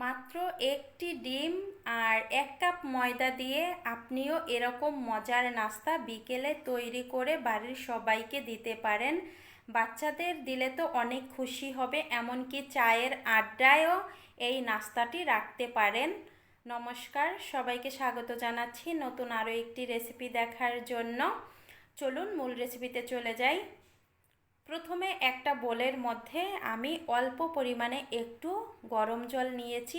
মাত্র একটি ডিম আর 1 কাপ ময়দা দিয়ে আপনিও এরকম মজার নাস্তা বিকেলে তৈরি করে বাড়ির সবাইকে দিতে পারেন। বাচ্চাদের দিলে তো অনেক খুশি হবে, এমনকি চায়ের আড্ডায়ও এই নাস্তাটি রাখতে পারেন। নমস্কার, সবাইকে স্বাগত জানাচ্ছি নতুন আরও একটি রেসিপি দেখার জন্য। চলুন মূল রেসিপিতে চলে যাই। প্রথমে একটা বোলের মধ্যে আমি অল্প পরিমাণে একটু গরম জল নিয়েছি।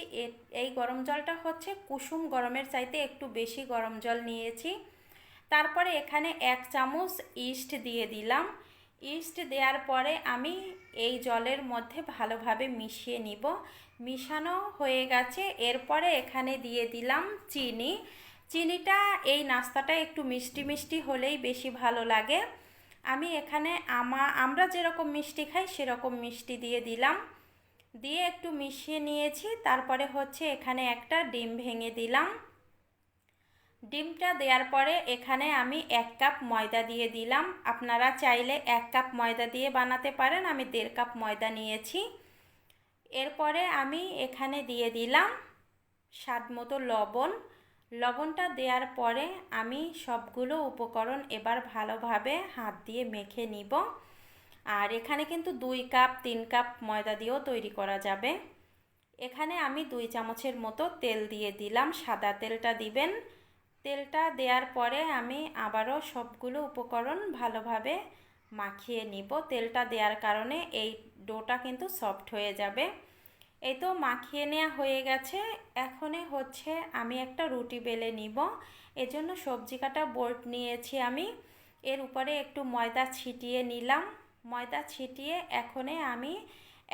এই গরম জলটা হচ্ছে কুসুম গরমের চাইতে একটু বেশি গরম জল নিয়েছি। তারপরে এখানে 1 চামচ ইস্ট দিয়ে দিলাম। ইস্ট দেওয়ার পরে আমি এই জলের মধ্যে ভালোভাবে মিশিয়ে নিব। মিশানো হয়ে গেছে। এরপরে এখানে দিয়ে দিলাম চিনি। চিনিটা এই নাস্তাটা একটু মিষ্টি মিষ্টি হলেই বেশি ভালো লাগে। আমি এখানে আমরা যেরকম মিষ্টি খাই সেরকম মিষ্টি দিয়ে দিলাম, দিয়ে একটু মিশিয়ে নিয়েছি। তারপরে হচ্ছে এখানে একটা ডিম ভেঙে দিলাম। ডিমটা দেওয়ার পরে এখানে আমি 1 কাপ ময়দা দিয়ে দিলাম। আপনারা চাইলে 1 কাপ ময়দা দিয়ে বানাতে পারেন, আমি 1.5 কাপ ময়দা নিয়েছি। এরপরে আমি এখানে দিয়ে দিলাম স্বাদ মতো লবণ। লবণটা দেওয়ার পরে আমি সবগুলো উপকরণ এবার ভালোভাবে হাত দিয়ে মেখে নিব। আর এখানে কিন্তু 2 কাপ 3 কাপ ময়দা দিয়েও তৈরি করা যাবে। এখানে আমি 2 চামচের মতো তেল দিয়ে দিলাম, সাদা তেলটা দিবেন। তেলটা দেওয়ার পরে আমি আবারও সবগুলো উপকরণ ভালোভাবে মাখিয়ে নিব। তেলটা দেওয়ার কারণে এই ডোটা কিন্তু সফট হয়ে যাবে। এই তো মাখিয়ে নেওয়া হয়ে গেছে। এখনে হচ্ছে আমি একটা রুটি বেলে নিব। এজন্য সবজি কাটা বোর্ড নিয়েছি আমি। এর উপরে একটু ময়দা ছিটিয়ে নিলাম। ময়দা ছিটিয়ে এখনে আমি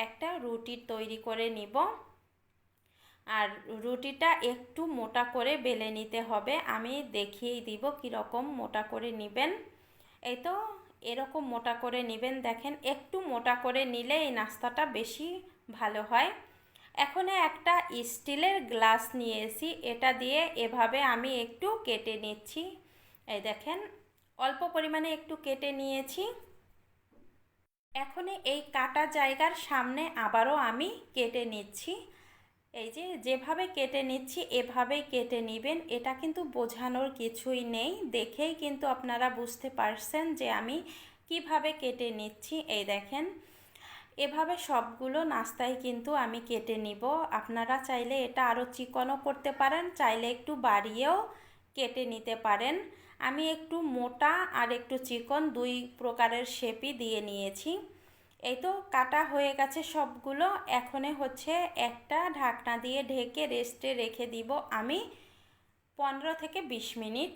একটা রুটি তৈরি করে নিব। আর রুটিটা একটু মোটা করে বেলে নিতে হবে। আমি দেখিয়েই দিব কীরকম মোটা করে নেবেন। এই তো এরকম মোটা করে নেবেন। দেখেন, একটু মোটা করে নিলে এই নাস্তাটা বেশি ভালো হয়। এখন একটা স্টিলের গ্লাস নিয়েছি, এটা দিয়ে এভাবে আমি একটু কেটে নিচ্ছি। এই দেখেন, অল্প পরিমাণে একটু কেটে নিয়েছি। এখন এই কাটা জায়গার সামনে আবারও আমি কেটে নিচ্ছি। এই যেভাবে কেটে নিচ্ছি এভাবেই কেটে নেবেন। এটা কিন্তু বোঝানোর কিছুই নেই, দেখেই কিন্তু আপনারা বুঝতে পারছেন যে আমি কিভাবে কেটে নিচ্ছি। এই দেখেন, এভাবে সবগুলো নাস্তায় কিন্তু আমি কেটে নিব। আপনারা চাইলে এটা আরও চিকনও করতে পারেন, চাইলে একটু বাড়িয়েও কেটে নিতে পারেন। আমি একটু মোটা আর একটু চিকন 2 প্রকারের শেপই দিয়ে নিয়েছি। এই তো কাটা হয়ে গেছে সবগুলো। এখনে হচ্ছে একটা ঢাকনা দিয়ে ঢেকে রেস্টে রেখে দিব আমি 15 থেকে 20 মিনিট।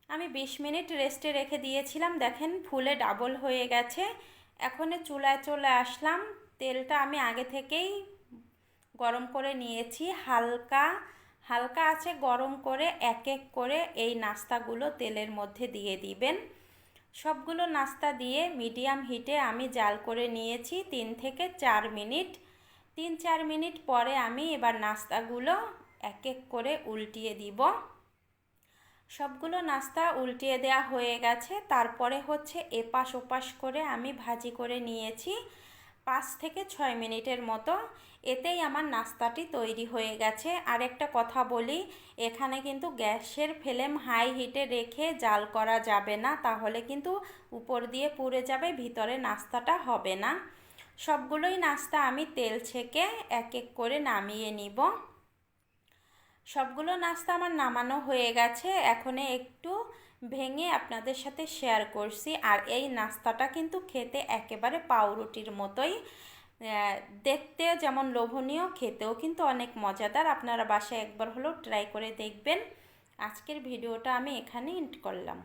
আমি 20 মিনিট রেস্টে রেখে দিয়েছিলাম। দেখেন, ফুলে ডাবল হয়ে গেছে। এখন চুলায় চলে আসলাম। তেলটা আমি আগে থেকেই গরম করে নিয়েছি। হালকা হালকা আছে গরম করে এক এক করে এই নাস্তাগুলো তেলের মধ্যে দিয়ে দিবেন। সবগুলো নাস্তা দিয়ে মিডিয়াম হিটে আমি জাল করে নিয়েছি 3 থেকে 4 মিনিট। 3-4 মিনিট পরে আমি এবার নাস্তাগুলো এক এক করে উল্টিয়ে দিব। সবগুলো নাস্তা উল্টিয়ে দেওয়া হয়ে গেছে। তারপরে হচ্ছে এপাশ ওপাশ করে আমি ভাজি করে নিয়েছি 5 থেকে 6 মিনিটের মতো। এতেই আমার নাস্তাটি তৈরি হয়ে গেছে। আর একটা কথা বলি, এখানে কিন্তু গ্যাসের ফ্লেম হাই হিটে রেখে জাল করা যাবে না, তাহলে কিন্তু উপর দিয়ে পুড়ে যাবে, ভিতরে নাস্তাটা হবে না। সবগুলোই নাস্তা আমি তেল ছেঁকে এক এক করে নামিয়ে নিব। সবগুলো নাস্তা আমার নামানো হয়ে গেছে। এখন একটু ভেঙে আপনাদের সাথে শেয়ার করছি। আর এই নাস্তাটা কিন্তু খেতে একেবারে পাউরুটির মতোই, দেখতে যেমন লোভনীয়, খেতেও কিন্তু অনেক মজাদার। আপনারা বাসায় একবার হলেও ট্রাই করে দেখবেন। আজকের ভিডিওটা আমি এখানে এন্ড করলাম।